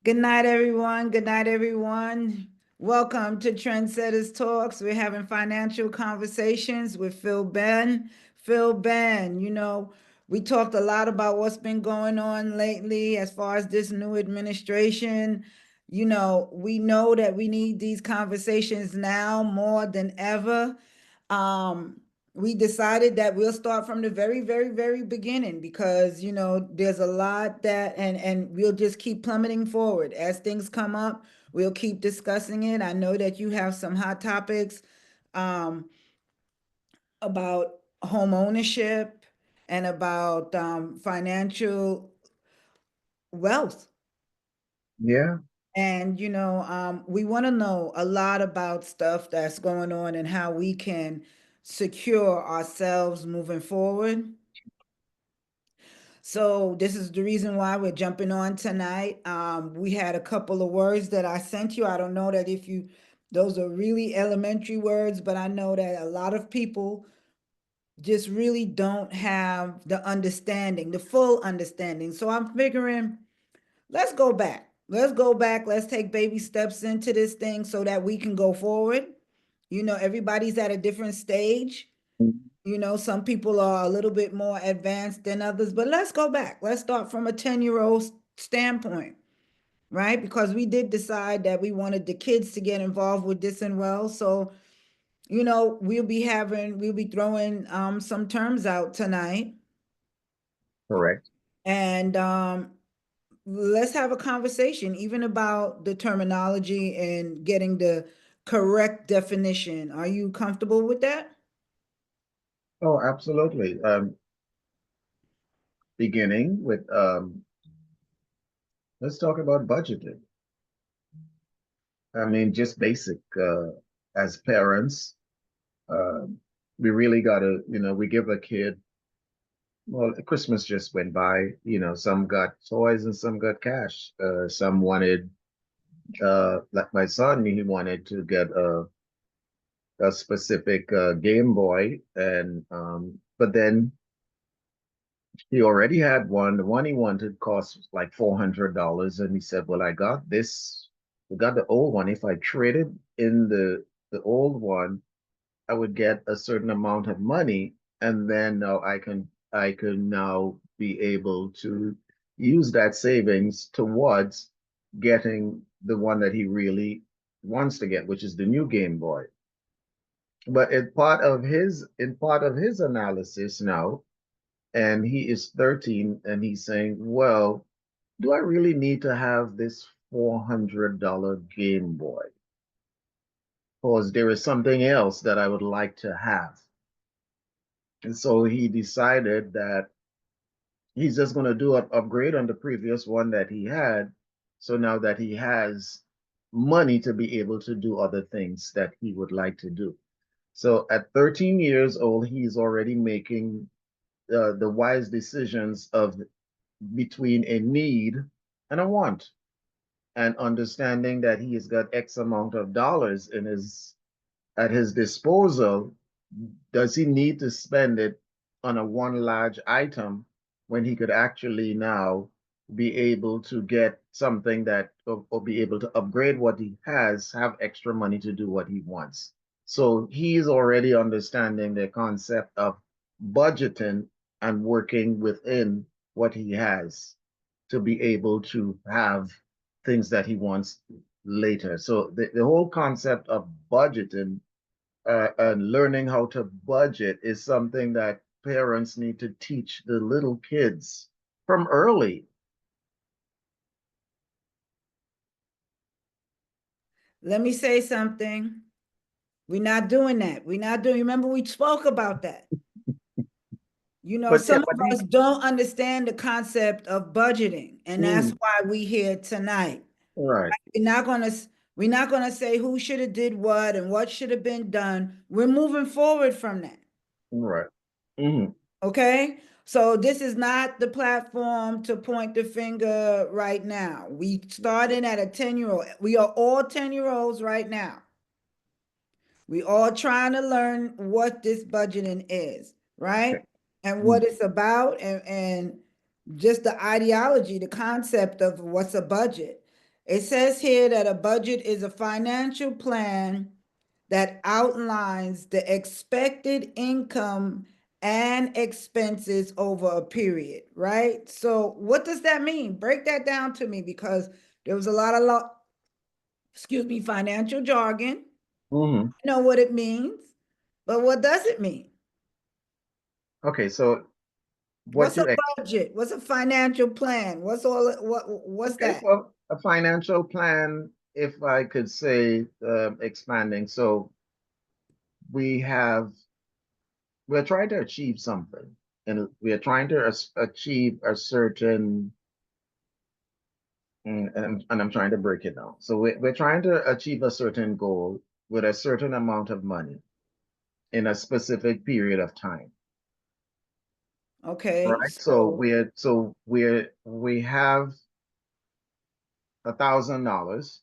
Good night, everyone. Good night, everyone. Welcome to Trendsetters Talks. We're having financial conversations with Phil Ben. Phil Ben, we talked a lot about what's been going on lately as far as this new administration. We know that we need these conversations now more than ever. Um, we decided that we'll start from the very, very, very beginning because there's a lot that and we'll just keep plummeting forward as things come up. We'll keep discussing it. I know that you have some hot topics um, about home ownership and about financial wealth. Yeah, And we want to know a lot about stuff that's going on and how we can secure ourselves moving forward. So this is the reason why we're jumping on tonight. We had a couple of words that I sent you. I don't know that if you, those are really elementary words, but I know that a lot of people just really don't have the understanding, the full understanding. So I'm figuring, let's go back. Let's go back. Let's take baby steps into this thing so that we can go forward. Everybody's at a different stage. Some people are a little bit more advanced than others, but let's go back. Let's start from a 10-year-old standpoint, right? Because we did decide that we wanted the kids to get involved with this and well. So, we'll be throwing some terms out tonight. correct. And let's have a conversation even about the terminology and getting the correct definition. Are you comfortable with that? Oh, absolutely. Beginning with let's talk about budgeting. I mean, just basic. As parents, uh, we really gotta, we give a kid. Well, Christmas just went by. Some got toys and some got cash. Some wanted, like my son, he wanted to get a specific Game Boy, and but then he already had one. The one he wanted cost like $400, and he said, "Well, I got this. I got the old one. If I traded in the old one, I would get a certain amount of money, and then now I can now be able to use that savings towards getting the one that he really wants to get, which is the new Game Boy." But in part of his analysis now, and he is 13, and he's saying, well, do I really need to have this $400 Game Boy? Because there is something else that I would like to have. And so he decided that he's just going to do an upgrade on the previous one that he had. So now that he has money to be able to do other things that he would like to do. So at 13 years old, he's already making the wise decisions of between a need and a want, and understanding that he has got X amount of dollars in his at his disposal. Does he need to spend it on a one large item when he could actually now be able to get something that, or be able to upgrade what he has, have extra money to do what he wants? So he's already understanding the concept of budgeting and working within what he has to be able to have things that he wants later. So the whole concept of budgeting and learning how to budget is something that parents need to teach the little kids from early. Let me say something. We're not doing that. We're not doing, remember we spoke about that. But yeah, Some of but he, us don't understand the concept of budgeting, and that's mm, why we here tonight. right, We're not gonna we're not gonna say who should have did what and what should have been done. We're moving forward from that. right. Mm, Okay? So this is not the platform to point the finger right now. We starting at a 10-year-old. We are all 10-year-olds right now. We all trying to learn what this budgeting is, okay. right? And Mm, what it's about and just the ideology, the concept of what's a budget. It says here that a budget is a financial plan that outlines the expected income and expenses over a period, right? So what does that mean? Break that down to me because there was a lot of excuse me, financial jargon. Hmm. I know what it means, but what does it mean? Okay, so what What's a you budget? What's a financial plan? What's okay, that? well, a financial plan, if I could say, expanding. So we have we're trying to achieve something, and we are trying to achieve a certain, and I'm trying to break it down. So we're trying to achieve a certain goal with a certain amount of money in a specific period of time, Okay, right? so We have $1,000.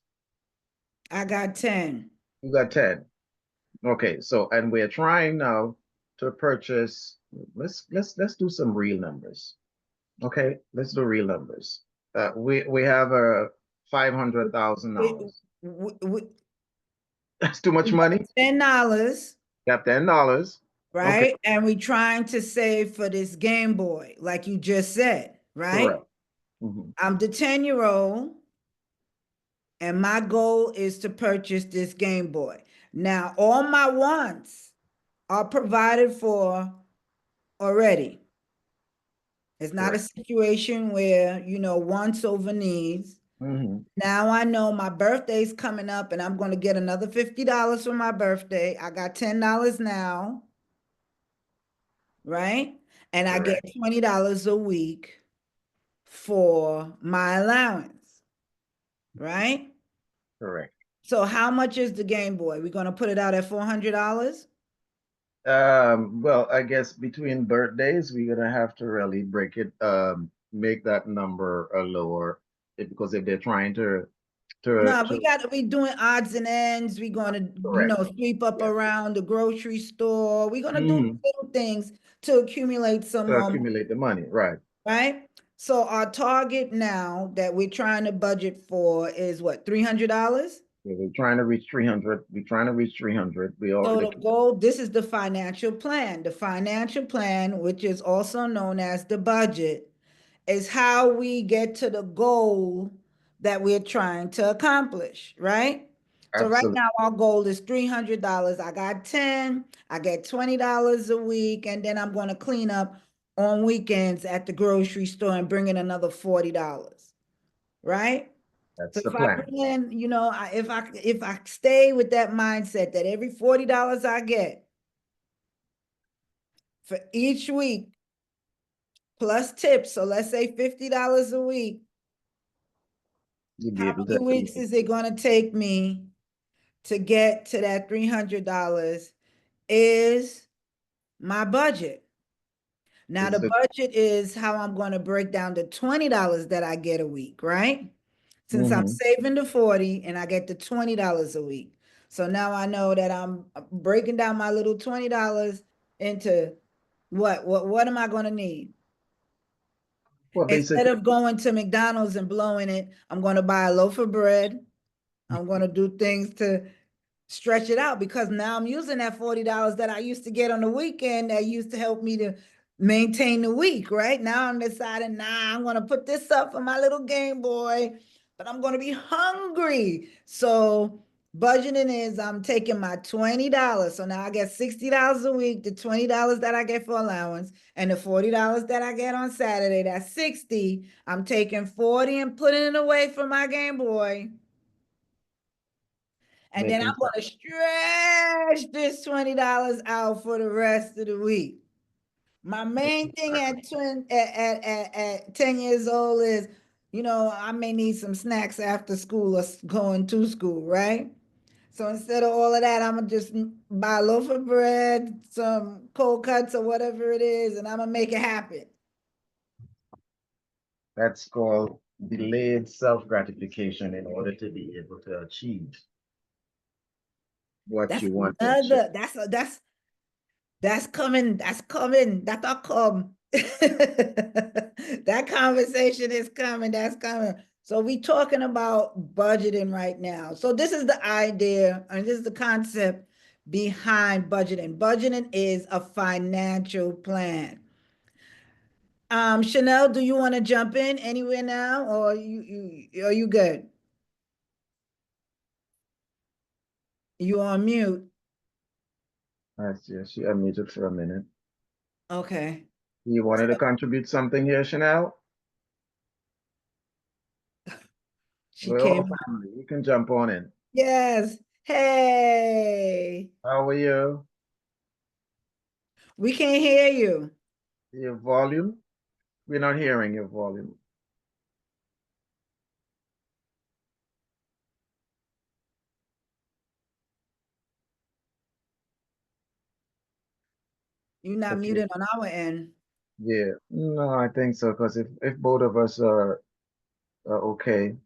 I got 10. You got 10. Okay, so and we're trying now to purchase. Let's do some real numbers. Okay, let's do real numbers. We have a We, $500,000. we That's too much money. $10, Got $10. Okay, right? And we trying to save for this Game Boy, like you just said, right? correct. Hmm. I'm the 10-year-old, and my goal is to purchase this Game Boy. Now, all my wants are provided for already. It's not a Correct. situation where, wants over needs. Hmm. Now I know my birthday's coming up and I'm going to get another $50 for my birthday. I got $10 now, right? And I get Correct. $20 a week for my allowance, right? Correct. So how much is the Game Boy? We're going to put it out at $400? Well, I guess between birthdays, we're gonna have to really break it, make that number a lower, because if they're trying No, we to got to be doing odds and ends. We're going to, correct. sweep up Yes. around the grocery store. We're going to do Hmm. little things to accumulate some To more money, accumulate the money, right? right? So our target now that we're trying to budget for is what, $300? We're trying to reach 300. We're trying to reach 300. We So already, the goal, this is the financial plan. The financial plan, which is also known as the budget, is how we get to the goal that we're trying to accomplish, right? So right absolutely. now our goal is $300. I got 10, I get $20 a week, and then I'm gonna clean up on weekends at the grocery store and bring in another $40, right? So That's the if I plan. bring in, if I stay with that mindset that every $40 I get for each week plus tips, so let's say $50 a week, You'll be how able to many weeks accumulate. is it going to take me to get to that $300 is my budget. Now Is the the budget is how I'm going to break down the $20 that I get a week, right? Since I'm hmm saving the 40 and I get the $20 a week. So now I know that I'm breaking down my little $20 into what am I going to need? well, Instead basically, of going to McDonald's and blowing it, I'm going to buy a loaf of bread. I'm going to do things to stretch it out because now I'm using that $40 that I used to get on the weekend that used to help me to maintain the week, right? Now I'm deciding, I'm going to put this up for my little Game Boy, but I'm going to be hungry. So budgeting is I'm taking my $20. So now I get $60 a week, the $20 that I get for allowance, and the $40 that I get on Saturday, that's 60. I'm taking 40 and putting it away for my Game Boy. And then making I'm some gonna stretch this $20 out for the rest of the week. My main making thing at sacrifice. twin at 10 years old is, I may need some snacks after school or going to school, right? So instead of all of that, I'm gonna just buy a loaf of bread, some cold cuts or whatever it is, and I'm gonna make it happen. That's called delayed self-gratification in order to be able to achieve what That's you want to achieve. another, that's coming. That's coming. That'll come. That conversation is coming. That's coming. So we talking about budgeting right now. So this is the idea, and this is the concept behind budgeting. Budgeting is a financial plan. Chanel, do you want to jump in anywhere now, or are you good? You on mute? I see. She unmuted for a minute. Okay. You wanted to contribute something here, Chanel? She We're all came. family. You can jump on in. Yes. Hey, How are you? we can't hear you. Your volume? We're not hearing your volume. You're not Okay. muted on our end. Yeah. No, I think so. Because if both of us are okay,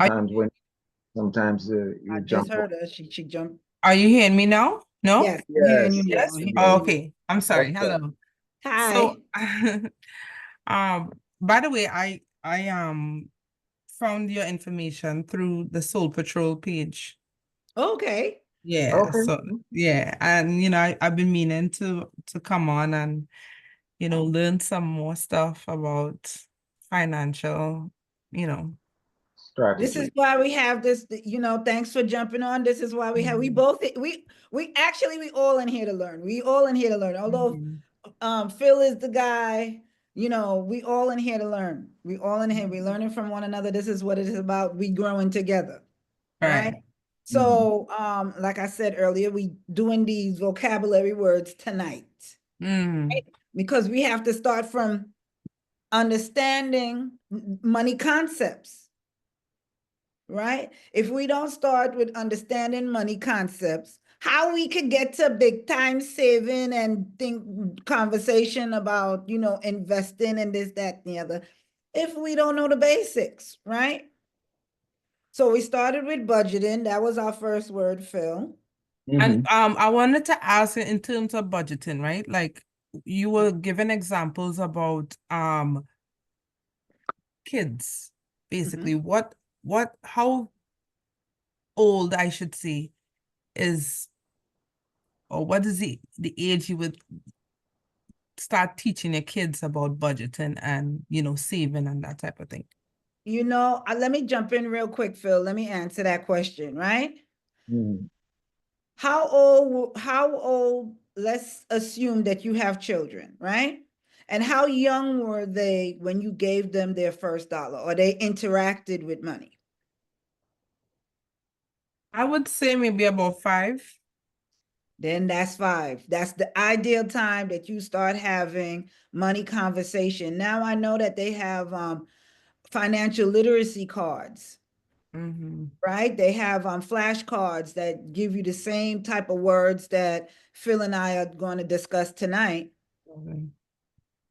Are, sometimes I you just jump on. heard her. She jumped. are you hearing me now? No? Yes, I'm hearing you Yes, now. yes, Yes? I'm yeah. Oh, hearing you. okay. I'm sorry. Okay. Hello. So, Hi. by the way, I found your information through the Soul Patrol page. Okay. Yeah, Okay. so yeah, and I've been meaning to come on and learn some more stuff about financial, you know. This is Strategy. why we have this, thanks for jumping on. This is why we have, we Mhm. both, we actually, we all in here to learn. We all in here to learn. Although Mhm. Phil is the guy, we all in here to learn. We all in here, we Mhm. learning from one another. This is what it is about. We growing together, right? Right. Mhm. So, like I said earlier, we doing these vocabulary words tonight Mm. because we have to start from understanding money concepts, right? If we don't start with understanding money concepts, how we could get to big time saving and think conversation about, investing and this, that, and the other, if we don't know the basics, right? So we started with budgeting. That was our first word, Phil. And Mhm. I wanted to ask in terms of budgeting, right? Like you were giving examples about kids, basically. Mhm. How old I should say is, or what is the age you would start teaching your kids about budgeting and saving and that type of thing? Let me jump in real quick, Phil. Let me answer that question, right? Mhm. How old, let's assume that you have children, right? And how young were they when you gave them their first dollar or they interacted with money? I would say maybe about 5. Then that's 5. That's the ideal time that you start having money conversation. Now I know that they have financial literacy cards, Mm-hmm. right? They have flashcards that give you the same type of words that Phil and I are going to discuss tonight,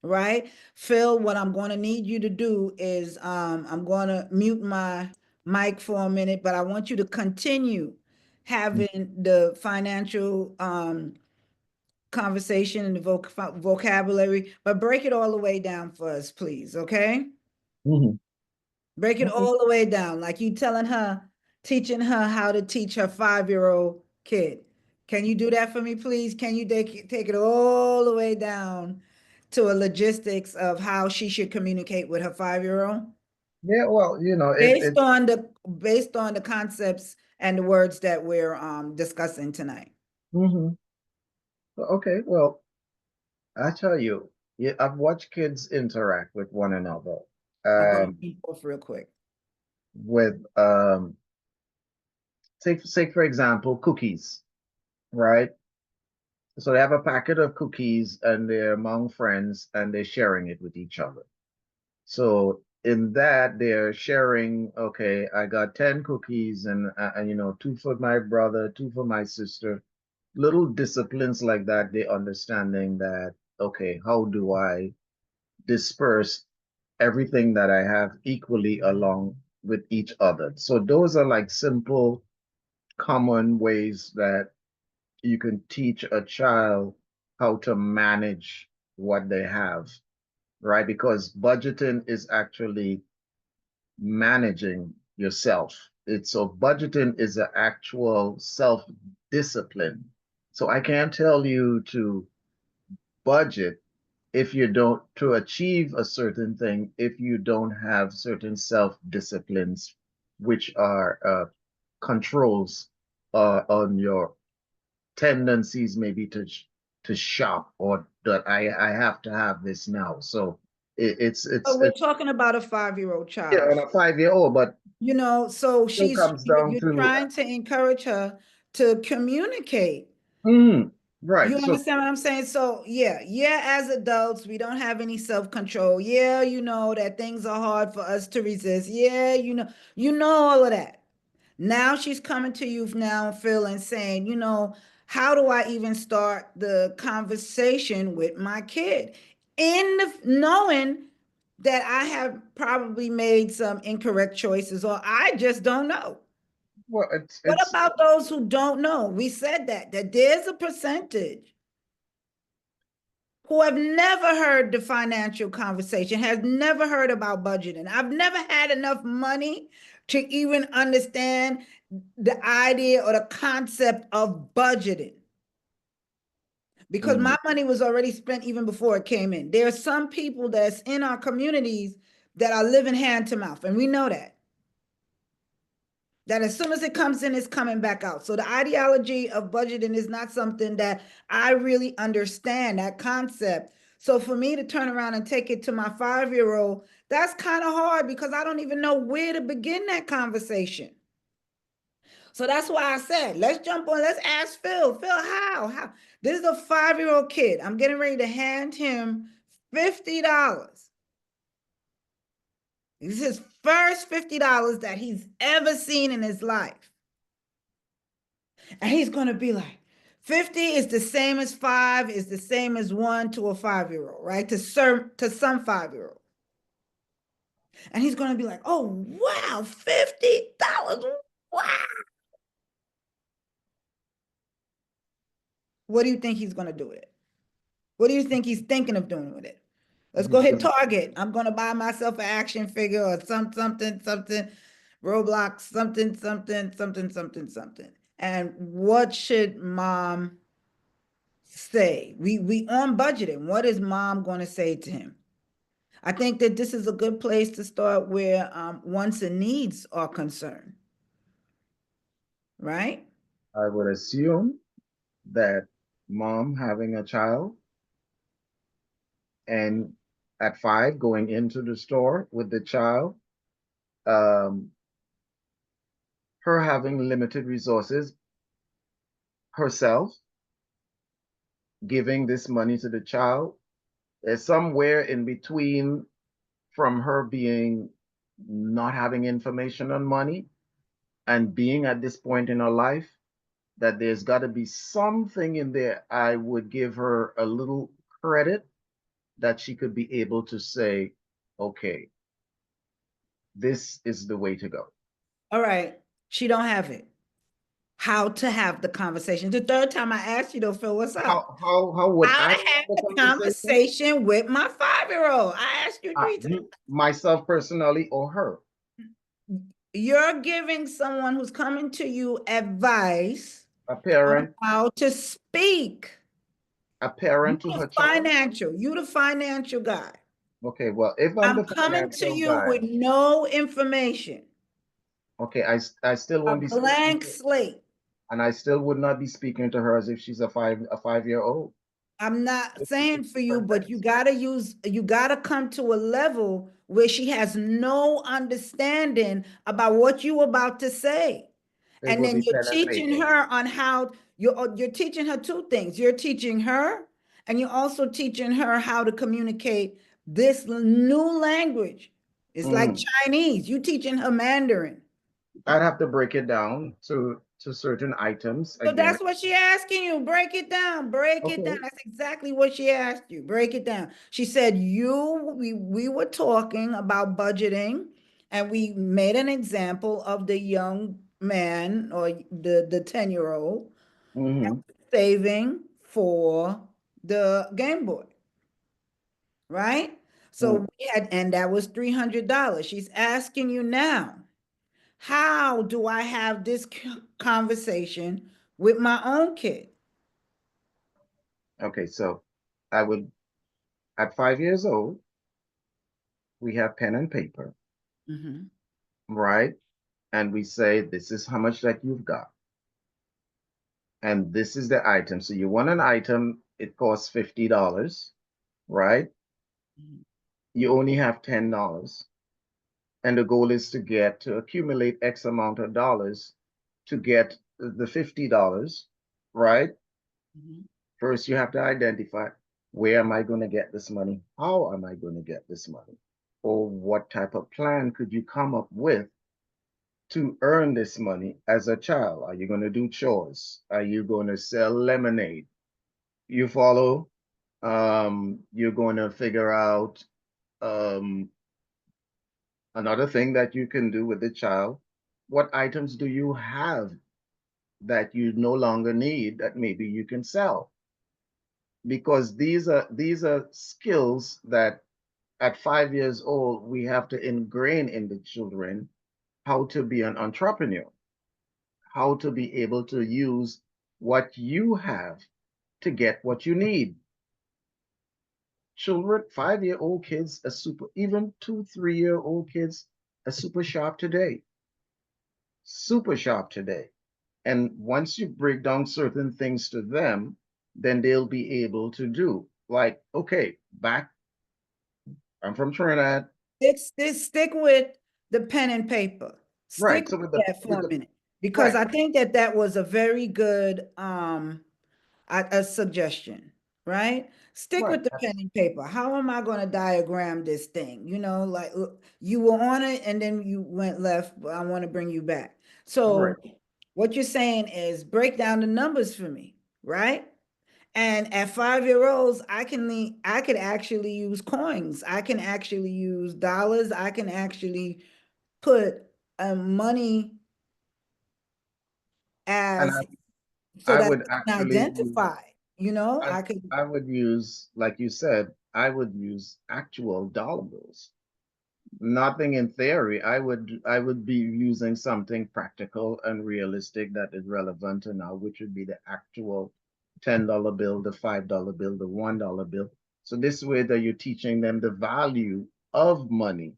right? Phil, what I'm going to need you to do is I'm going to mute my mic for a minute, but I want you to continue having the financial conversation and the vocabulary, but break it all the way down for us, please, okay? Mhm. Break it Okay. all the way down, like you telling her, teaching her how to teach her 5-year-old kid. Can you do that for me, please? Can you take it all the way down to a logistics of how she should communicate with her 5-year-old? Yeah, well, Based on the concepts and the words that we're discussing tonight. mhm. Okay, well, I tell you, yeah, I've watched kids interact with one another. I'm going to Um, keep off real quick. with say for example, cookies, right? So they have a packet of cookies and they're among friends and they're sharing it with each other. So in that they're sharing, okay, I got 10 cookies and two for my brother, two for my sister. Little disciplines like that, they understanding that, okay, how do I disperse everything that I have equally along with each other? So those are like simple, common ways that you can teach a child how to manage what they have, right? Because budgeting is actually managing yourself. It's so budgeting is an actual self-discipline. So I can't tell you to budget if you don't to achieve a certain thing if you don't have certain self-disciplines, which are controls on your tendencies maybe to shop or that I have to have this now. So But we're talking about a 5-year-old yeah, child. on a 5-year-old, but You know, so still comes down you're to trying to encourage her to communicate. right. You So understand what I'm saying? So yeah, as adults, we don't have any self-control. Yeah, you know that things are hard for us to resist. Yeah, you know all of that. Now she's coming to you now, Phil, and saying, how do I even start the conversation with my kid? Knowing that I have probably made some incorrect choices or I just don't know. well, What it's about those who don't know? We said that there's a percentage who have never heard the financial conversation, has never heard about budgeting. I've never had enough money to even understand the idea or the concept of budgeting because my money was already spent even before it came in. There are some people that's in our communities that are living hand to mouth, and we know that as soon as it comes in, it's coming back out. So the ideology of budgeting is not something that I really understand, that concept. So for me to turn around and take it to my 5-year-old, that's kind of hard because I don't even know where to begin that conversation. So that's why I said, let's jump on, let's ask Phil. Phil, how? This is a 5-year-old kid. I'm getting ready to hand him $50. This is his first $50 that he's ever seen in his life. And he's going to be like, 50 is the same as 5, is the same as 1 to a 5-year-old, right? To some 5-year-old. And he's going to be like, oh, wow, $50. Wow. What do you think he's going to do with it? What do you think he's thinking of doing with it? Let's go hit Target. I'm going to buy myself an action figure or something, Roblox, something. And what should mom say? We on budgeting. What is mom going to say to him? I think that this is a good place to start where wants and needs are concerned, right? I would assume that mom having a child and at 5 going into the store with the child, um, her having limited resources herself, giving this money to the child, is somewhere in between from her being not having information on money and being at this point in her life that there's got to be something in there. I would give her a little credit that she could be able to say, okay, this is the way to go. All right. She don't have it. How to have the conversation. The third time I asked you though, Phil, what's up? How would How I to have have the the conversation? conversation with my 5-year-old. I asked you 3 times. Myself personally or her? You're giving someone who's coming to you advice A on parent, how to speak. a parent to her child? You the financial guy. Okay, well, if I'm I'm the coming to financial you guy, with no information, okay, I still a won't be speaking blank to, slate. and I still would not be speaking to her as if she's a 5-year old. I'm not It's saying for you, but perfect. you gotta come to a level where she has no understanding about what you about to say. It And will then be you're pen and teaching paper. her on how you're teaching her two things. You're teaching her, and you're also teaching her how to communicate this new language. It's like Mhm. Chinese. You teaching her Mandarin. I'd have to break it down to certain items So again. that's what she asking you. Break it down. Break it down. Okay. That's exactly what she asked you. Break it down. She said, we were talking about budgeting, and we made an example of the young man or the 10-year-old Hmm. saving for the Game Boy, right? So Mm, and that was $300. She's asking you now, how do I have this conversation with my own kid? okay, so I would, at 5 years old, we have pen and paper, Mhm. right? And we say, this is how much that you've got. And this is the item. So you want an item, it costs $50, right? Mhm. You only have $10. And the goal is to accumulate X amount of dollars to get the $50, right? Mhm. First, you have to identify, where am I going to get this money? How am I going to get this money? Or what type of plan could you come up with to earn this money as a child? Are you going to do chores? Are you going to sell lemonade? You follow? You're going to figure out um, another thing that you can do with the child. What items do you have that you no longer need that maybe you can sell? Because these are skills that at 5 years old we have to ingrain in the children how to be an entrepreneur, how to be able to use what you have to get what you need. Children, 5-year-old kids are super, even 2, 3-year-old kids are super sharp today. Super sharp today. And once you break down certain things to them, then they'll be able to do. Like, okay, back, I'm from Trinidad. Stick with the pen and paper. Right. Stick So with with the that with for a the minute, because right, I think that that was a very good a suggestion, right? Stick right. with the pen That's and paper. How am I going to diagram this thing? You know, like you were on it and then you went left, but I want to bring you back. right. So what you're saying is break down the numbers for me, right? And at 5 year olds, I could actually use coins. I can actually use dollars. I can actually put money And as so I that would I can actually use identify, you know, I I could. I would use, like you said, I would use actual dollar bills. Nothing in theory. I would be using something practical and realistic that is relevant to now, which would be the actual $10 bill, the $5 bill, the $1 bill. So this way that you're teaching them the value of money.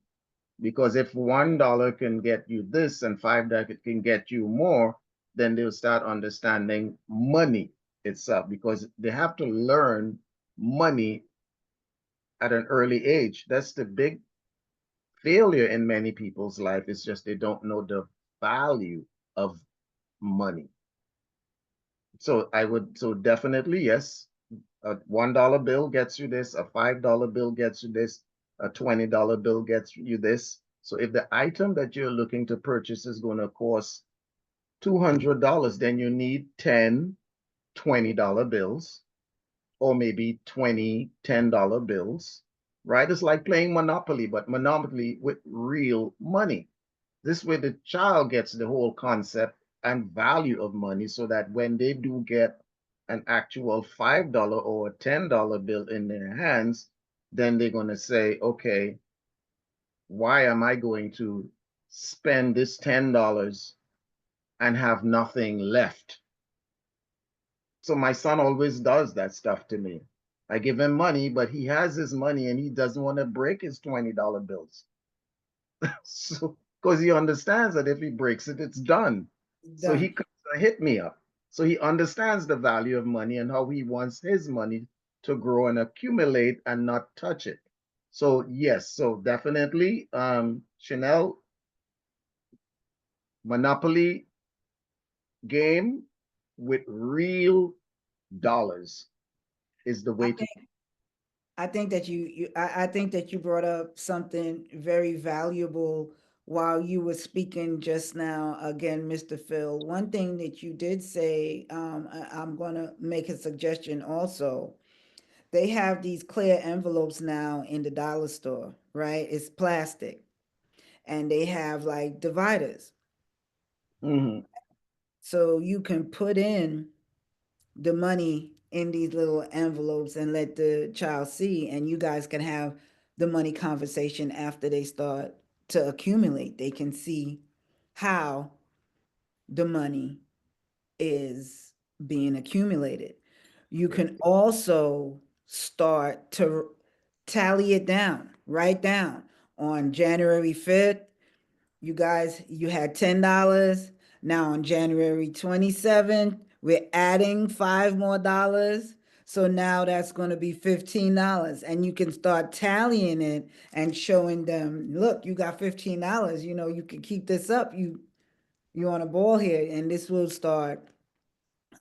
Because if $1 can get you this and $5 can get you more, then they'll start understanding money itself because they have to learn money at an early age. That's the big failure in many people's life. It's just they don't know the value of money. So definitely, yes, a $1 bill gets you this, a $5 bill gets you this, a $20 bill gets you this. So if the item that you're looking to purchase is going to cost $200, then you need 10 $20 bills, or maybe 20 $10 bills, right? It's like playing Monopoly, but Monopoly with real money. This way, the child gets the whole concept and value of money so that when they do get an actual $5 or a $10 bill in their hands, then they're going to say, okay, why am I going to spend this $10 and have nothing left? So my son always does that stuff to me. I give him money, but he has his money and he doesn't want to break his $20 bills. So, because he understands that if he breaks it, it's done. So he Done. comes to hit me up. So he understands the value of money and how he wants his money to grow and accumulate and not touch it. So yes, so definitely, Chanel, Monopoly game with real dollars is the I way to. think I think that I think that you brought up something very valuable while you were speaking just now. Again, Mr. Phil, one thing that you did say, I'm gonna make a suggestion also. They have these clear envelopes now in the dollar store, right? It's plastic, and they have like dividers, Mhm. so you can put in the money in these little envelopes and let the child see, and you guys can have the money conversation after they start to accumulate. They can see how the money is being accumulated. You Good. can also start to tally it down, write down on January 5th, you guys, you had $10. Now on January 27th, we're adding five more dollars. So now that's going to be $15. And you can start tallying it and showing them, look, you got $15. You know, you can keep this up. You on a ball here. And this will start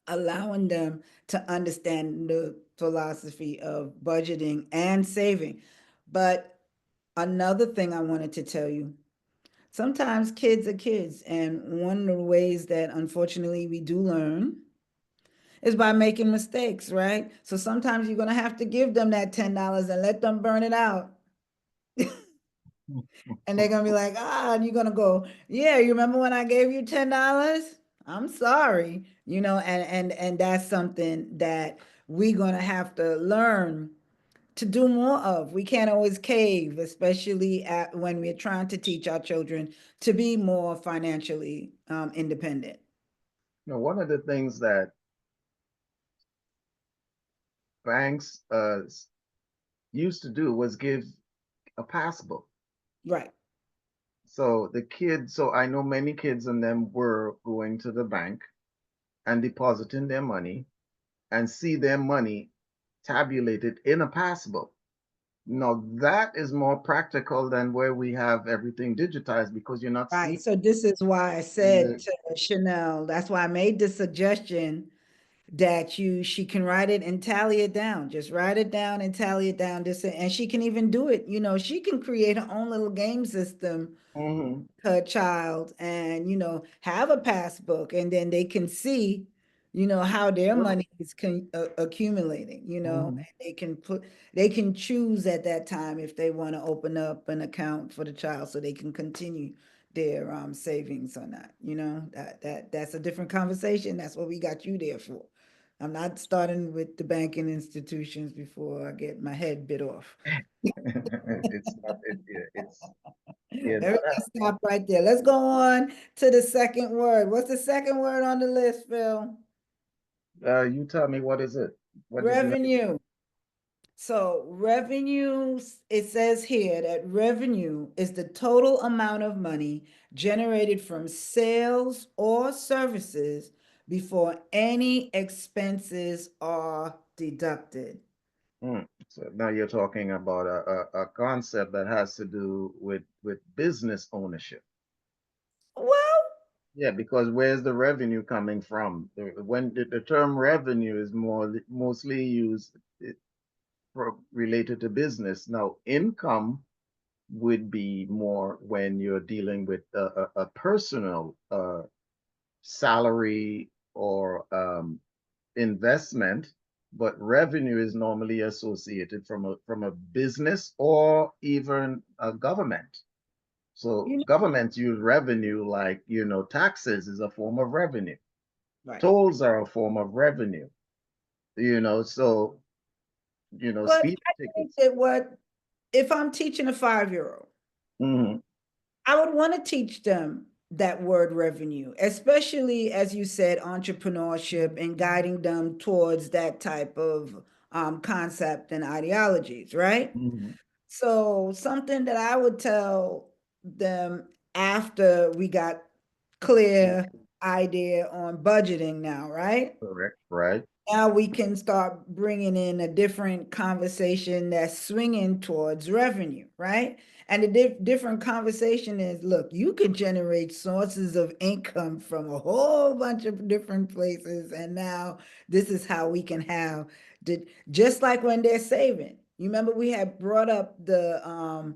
allowing them to understand the philosophy of budgeting and saving. But another thing I wanted to tell you, sometimes kids are kids, and one of the ways that unfortunately we do learn is by making mistakes, right? So sometimes you're gonna have to give them that $10 and let them burn it out. And they're gonna be like, and you're gonna go, yeah, you remember when I gave you $10? I'm sorry, and that's something that we're gonna have to learn to do more of. We can't always cave, especially when we're trying to teach our children to be more financially independent. Now, one of the things that banks used to do was give a passbook. Right. So the kids, so I know many kids and them were going to the bank and depositing their money and see their money tabulated in a passbook. Now that is more practical than where we have everything digitized because you're not seeing Right. So this is why I in said the. to Chanel, that's why I made the suggestion that she can write it and tally it down. Just write it down and tally it down. And she can even do it. She can create her own little game system, Mhm. her child, and have a passbook, and then they can see how their Sure. money is accumulating, Mhm. and they can choose at that time if they want to open up an account for the child so they can continue their savings or not. That's a different conversation. That's what we got you there for. I'm not starting with the banking institutions before I get my head bit off. It's not it, it's yeah, Everybody stop right there. Let's go on to the second word. What's the second word on the list, Phil? you tell me what is it? What did you have? Revenue. So revenue, it says here that revenue is the total amount of money generated from sales or services before any expenses are deducted. So now you're talking about a concept that has to do with business ownership. Well, Yeah, because where's the revenue coming from? When the term revenue is mostly used related to business. Now, income would be more when you're dealing with a personal salary or investment, but revenue is normally associated from a business or even a government. So you know, governments use revenue like, taxes is a form of revenue. right. Tolls are a form of revenue, so, But speeding I think tickets. that if I'm teaching a 5-year-old, Hmm. I would want to teach them that word revenue, especially as you said, entrepreneurship and guiding them towards that type of concept and ideologies, right? Hmm. So, something that I would tell them after we got clear idea on budgeting now, right? Correct, right? Now we can start bringing in a different conversation that's swinging towards revenue, right? And the different conversation is, look, you could generate sources of income from a whole bunch of different places, and now this is how we can have just like when they're saving. You remember we had brought up the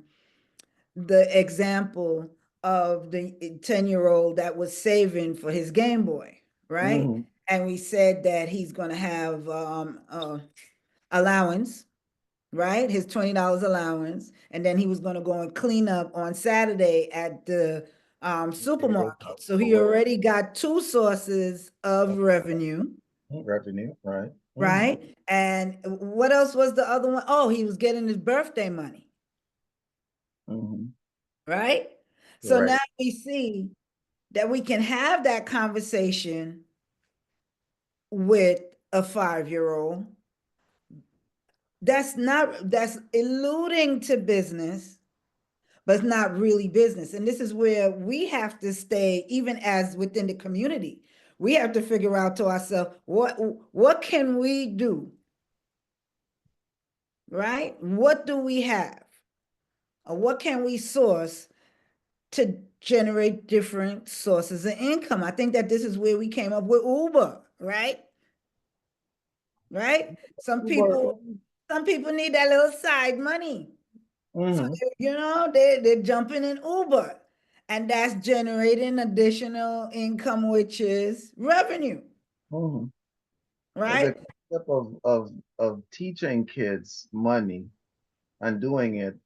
example of the 10-year-old that was saving for his Game Boy, right? Hmm. And we said that he's going to have allowance, right? His $20 allowance. And then he was going to go and clean up on Saturday at the Neighborhood supermarket. house So or he whatever. already got two sources of revenue, Revenue, right? Hmm. right? And what else was the other one? Oh, he was getting his birthday money. right? So now Correct. we see that we can have that conversation with a 5-year-old. That's alluding to business, but it's not really business. And this is where we have to stay, even as within the community. We have to figure out to ourselves, what can we do? Right? What do we have? Or what can we source to generate different sources of income? I think that this is where we came up with Uber, right? Right? Some Uber. people, some people need that little side money. So, Mm-hmm. they're jumping in Uber, and that's generating additional income, which is revenue, Mm-hmm. The right? concept of teaching kids money and doing it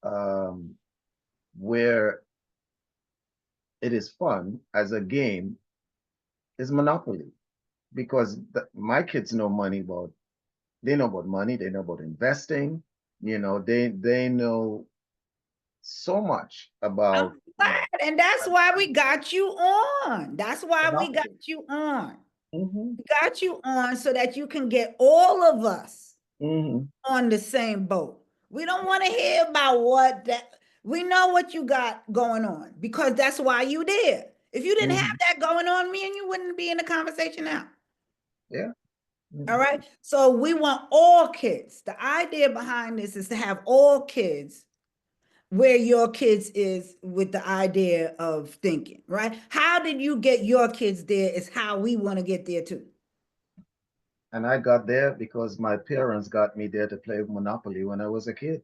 um, where it is fun as a game is Monopoly because my kids know money about they know about money, they know about investing, they know so much about I'm glad, and that's why we got you on. That's why we got Monopoly. you on. Mm-hmm. We got you on so that you can get all of us Mm-hmm. on the same boat. We don't want to hear about what that we know what you got going on because that's why you there. If you didn't have Mm-hmm. that going on, me and you wouldn't be in the conversation now. Yeah. All Mm-hmm. right. So we want all kids. The idea behind this is to have all kids where your kids is with the idea of thinking, right? How did you get your kids there is how we want to get there too. And I got there because my parents got me there to play Monopoly when I was a kid.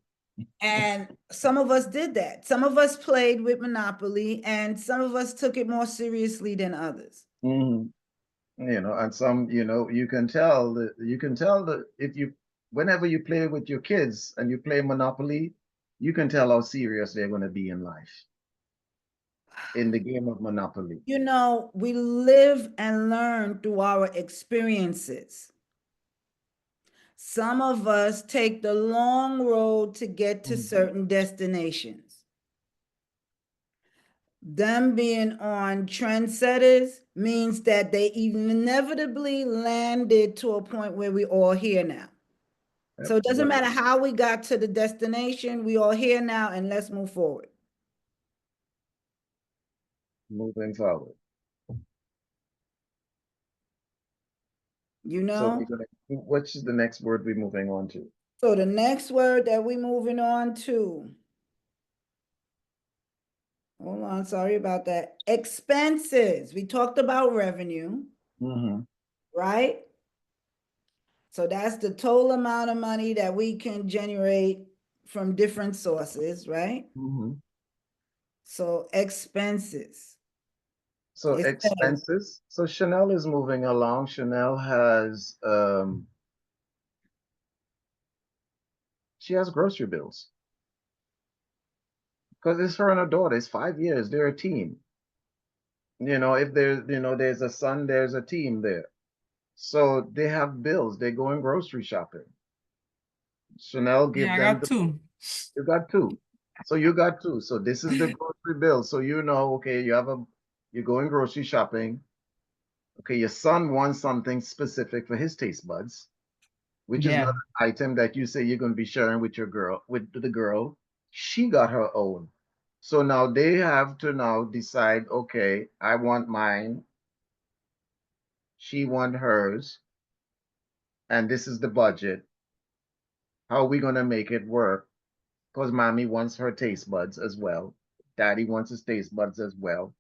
And some of us did that. Some of us played with Monopoly and some of us took it more seriously than others. Mm-hmm. And some, you can tell that whenever you play with your kids and you play Monopoly, you can tell how serious they're going to be in life in the game of Monopoly. We live and learn through our experiences. Some of us take the long road to get to Mhm. certain destinations. Them being on trendsetters means that they inevitably landed to a point where we all here now. Yep. So it doesn't But matter how we got to the destination, we all here now and let's move forward. moving forward. You So know? which is the next word we're moving on to? So the next word that we moving on to, hold on, sorry about that. Expenses. We talked about revenue, Mm-hmm. right? So that's the total amount of money that we can generate from different sources, right? Mm-hmm. So expenses. So It says, expenses. So Chanel is moving along. Chanel has she has grocery bills because it's her and her daughter. It's 5 years. They're a team. If there's a son, there's a team there. So they have bills. They go in grocery shopping. Chanel Yeah, give I them got the two. you got two. So you got two. So this is the grocery bill. So okay, you're going grocery shopping. Okay, your son wants something specific for his taste buds, which is not Yeah. an item that you say you're going to be sharing with the girl. She got her own. So now they have to now decide, okay, I want mine, she want hers, and this is the budget. How are we going to make it work? Because mommy wants her taste buds as well. Daddy wants his taste buds as well.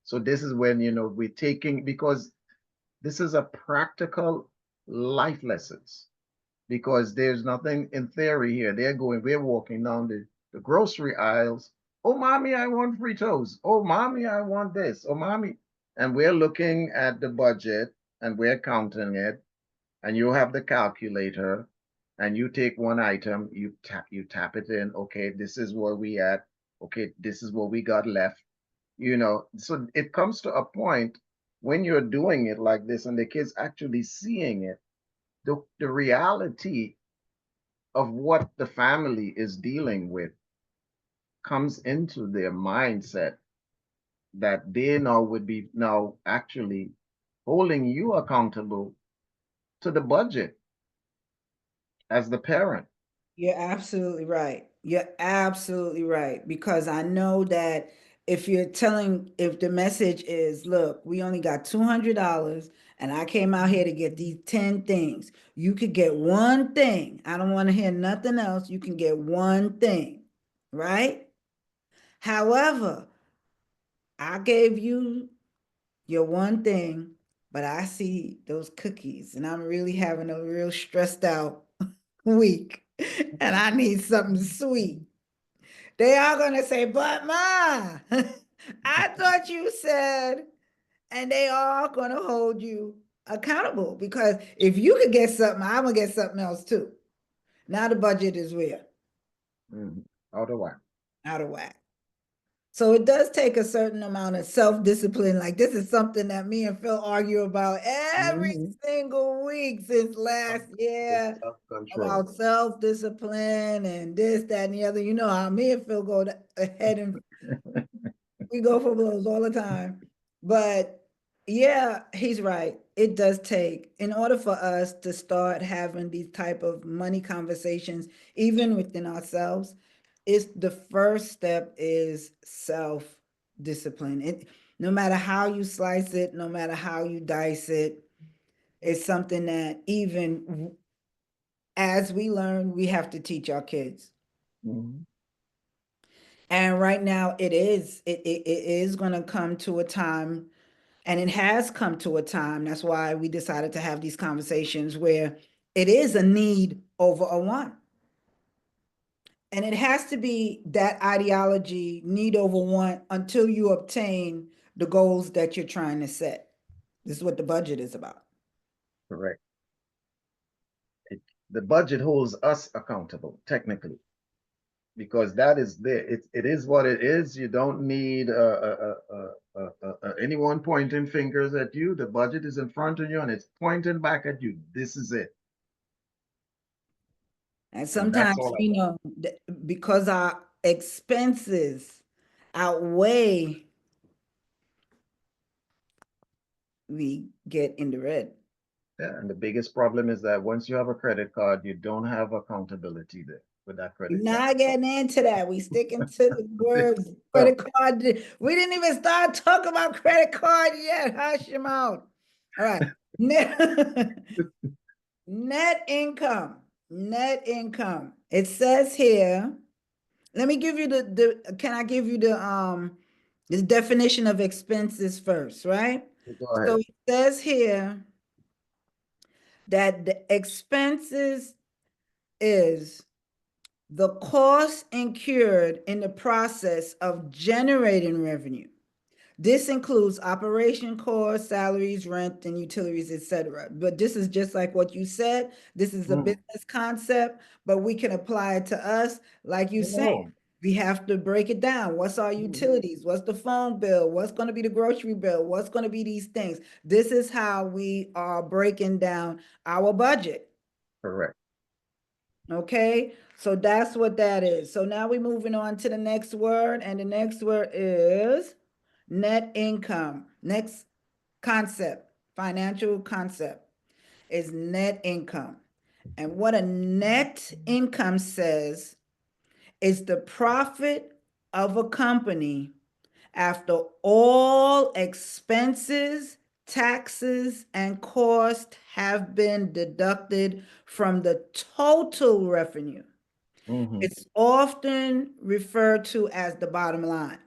So this is when, we're taking, because this is a practical life lessons. Because there's nothing in theory here. We're walking down the grocery aisles. Oh, mommy, I want Fritos. Oh, mommy, I want this. Oh, mommy. And we're looking at the budget and we're counting it. And you have the calculator and you take one item, you tap it in. Okay, this is where we at. Okay, this is what we got left. So it comes to a point when you're doing it like this and the kids actually seeing it, the reality of what the family is dealing with comes into their mindset that they now would be now actually holding you accountable to the budget as the parent. You're absolutely right. You're absolutely right. Because I know that if the message is, look, we only got $200 and I came out here to get these 10 things. You could get one thing. I don't want to hear nothing else. You can get one thing, right? However, I gave you your one thing, but I see those cookies and I'm really having a real stressed out week and I need something sweet. They are going to say, but Ma, I thought you said, and they are going to hold you accountable because if you could get something, I'm going to get something else too. Now the budget is where? Mhm. Out of whack. Out of whack. So it does take a certain amount of self-discipline. Like this is something that me and Phil argue about every Mhm. single week since last It's year self-control. about self-discipline and this, that, and the other. You know how me and Phil go ahead and we go for blows all the time. But yeah, he's right. It does take, in order for us to start having these type of money conversations, even within ourselves, it's the first step is self-discipline. It, no matter how you slice it, no matter how you dice it, it's something that even as we learn, we have to teach our kids. Mhm. And right now it is going to come to a time, and it has come to a time. That's why we decided to have these conversations where it is a need over a want. And it has to be that ideology, need over want, until you obtain the goals that you're trying to set. This is what the budget is about. Correct. It, the budget holds us accountable, technically, because that is there. It is what it is. You don't need anyone pointing fingers at you. The budget is in front of you and it's pointing back at you. This is it. And And that's sometimes, all I you want. know, because our expenses outweigh, we get in the red. Yeah, and the biggest problem is that once you have a credit card, you don't have accountability there with that We're credit card. not getting into that. We sticking to the words. So, Credit card. We didn't even start talking about credit card yet. Hush your mouth. All right. Net, net income. Net income. It says here. Let me give you can I give you the definition of expenses first, right? go So ahead. it says here that the expenses is the cost incurred in the process of generating revenue. This includes operation costs, salaries, rent, and utilities, etc. But this is just like what you said. This is a Mm. business concept, but we can apply it to us. Like you said, No. we have to break it down. What's our Mhm. utilities? What's the phone bill? What's going to be the grocery bill? What's going to be these things? This is how we are breaking down our budget. Correct. Okay, so that's what that is. So now we're moving on to the next word, and the next word is net income. Next concept, financial concept is net income. And what a net income says is the profit of a company after all expenses, taxes, and costs have been deducted from the total revenue. Mhm. It's often referred to as the bottom line.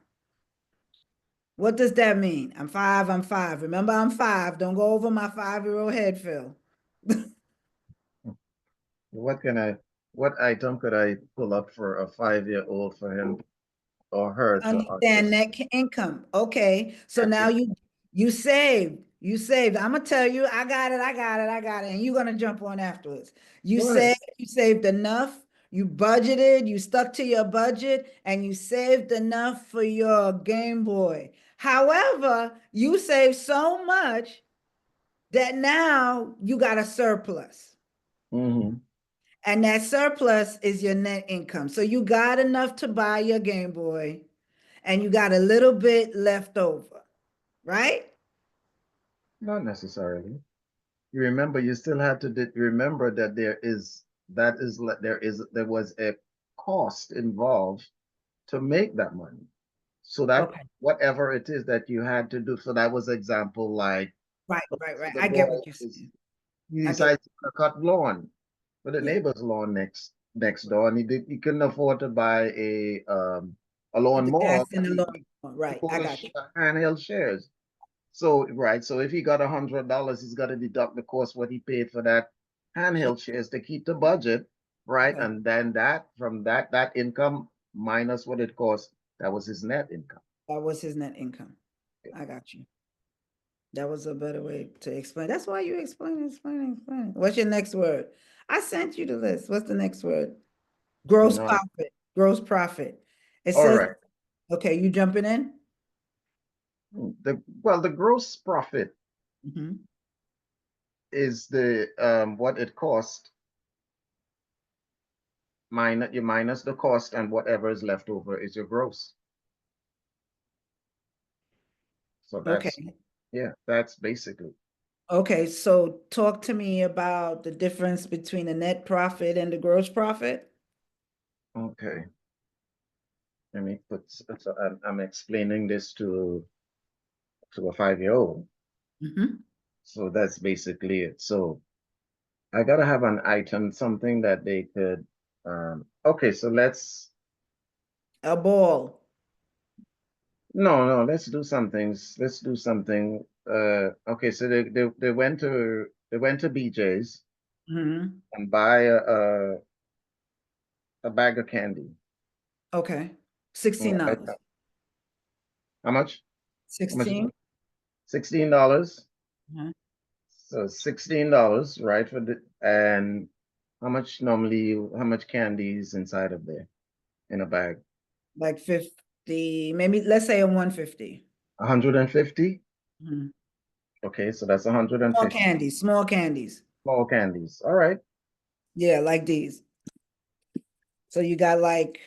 What does that mean? I'm five, I'm five. Remember, I'm five. Don't go over my 5-year-old head, Phil. What can I, what item could I pull up for a 5-year-old for him or her to Understand net income. Okay, so now you saved. You saved. I'm gonna tell you, I got it, I got it, I got it, and you're gonna jump on afterwards. Go ahead. You saved enough, you budgeted, you stuck to your budget, and you saved enough for your Game Boy. However, you saved so much that now you got a surplus. Mhm. And that surplus is your net income. So you got enough to buy your Game Boy and you got a little bit left over, right? Not necessarily. You remember, you still have to remember that there was a cost involved to make that money. So that Okay. whatever it is that you had to do, so that was example like, Right, okay, right, so right. the I get boy what you're is saying. he I get, decides to cut lawn for the yeah, neighbor's lawn next door, and he couldn't afford to buy a put the lawnmower, gas but in the he lawn. Right. bought I got you. handheld shares. So right, so if he got $100, he's got to deduct the cost what he paid for that Sure. handheld shares to keep the budget, right? Okay. And then that income minus what it cost, that was his net income. That was his net income. I got you. That was a better way to explain. That's why you explain. What's your next word? I sent you the list. What's the next word? Gross No, profit. Gross profit. It all says, right. okay, you jumping in? The gross profit Mhm. is the what it cost minus the cost, and whatever is left over is your gross. So Okay. that's basically. Okay, so talk to me about the difference between the net profit and the gross profit. Okay. Let me put, so I'm explaining this to a 5-year-old. Mhm. So that's basically it. So I gotta have an item, something that they could, okay, so A ball. no, let's do something. Okay, so they went to BJ's Mhm. and buy a bag of candy. Okay. All right. $16. How much? How much? 16? $16. Mhm. So $16, right? And how much candy is inside of there in a bag? Like 50, maybe let's say a 150. 150? Mhm. Okay, so that's Small 150 candies, small candies. small candies. All right. Yeah, like these. So you got like,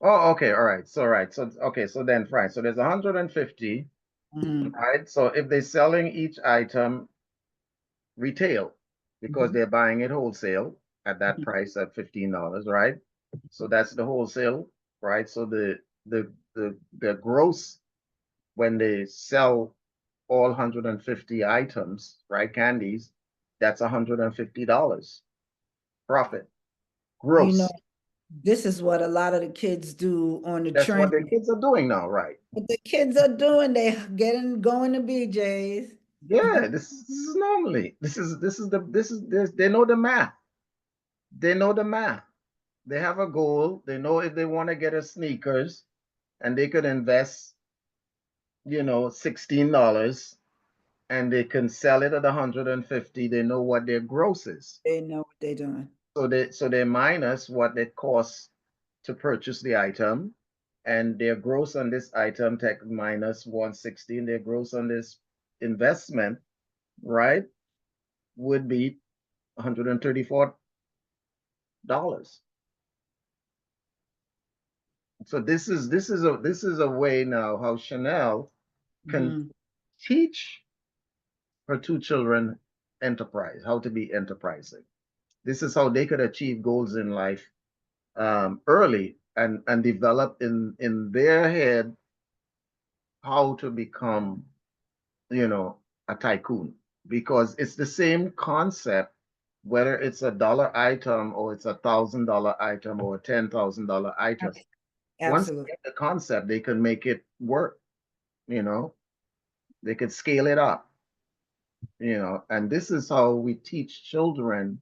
Oh, okay, all right. So right. So okay, so then right. So there's 150, mhm, right? So if they're selling each item retail because mhm, they're buying it wholesale at that mhm. price at $15, right? So that's the wholesale, right? So the gross when they sell all 150 items, right? Candies, that's $150 profit. You know, Gross. this is what a lot of the kids do on the That's what the train. kids are doing now, right? What the kids are doing, they going to BJ's. Yeah, this is normally. This they know the math. They know the math. They have a goal. They know if they want to get a sneakers and they could invest, $16 and they can sell it at 150, they know what their gross is. They know what they're doing. So they minus what it costs to purchase the item, and their gross on this item take minus 116, their gross on this investment, right, would be $134. So this is a way now how Chanel can Mhm. teach her two children enterprise, how to be enterprising. This is how they could achieve goals in life early and develop in their head how to become, you know, a tycoon, because it's the same concept, whether it's a dollar item or it's $1,000 item or a $10,000 item. Once they Absolutely. get the concept, they can make it work, you know, they could scale it up, and this is how we teach children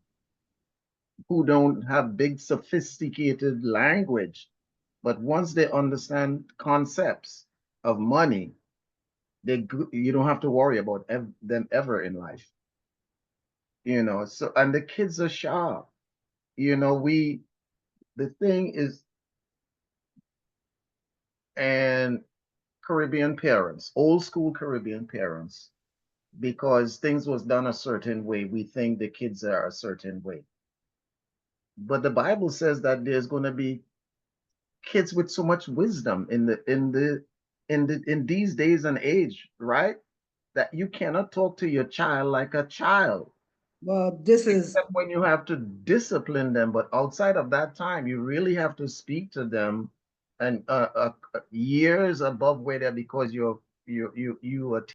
who don't have big sophisticated language, but once they understand concepts of money, you don't have to worry about them ever in life. So, and the kids are sharp. We the thing is, and Caribbean parents, old school Caribbean parents, because things was done a certain way, we think the kids are a certain way. But the Bible says that there's going to be kids with so much wisdom in these days and age, right? That you cannot talk to your child like a child, Well, this is, except when you have to discipline them. But outside of that time, you really have to speak to them and years above where they're because you are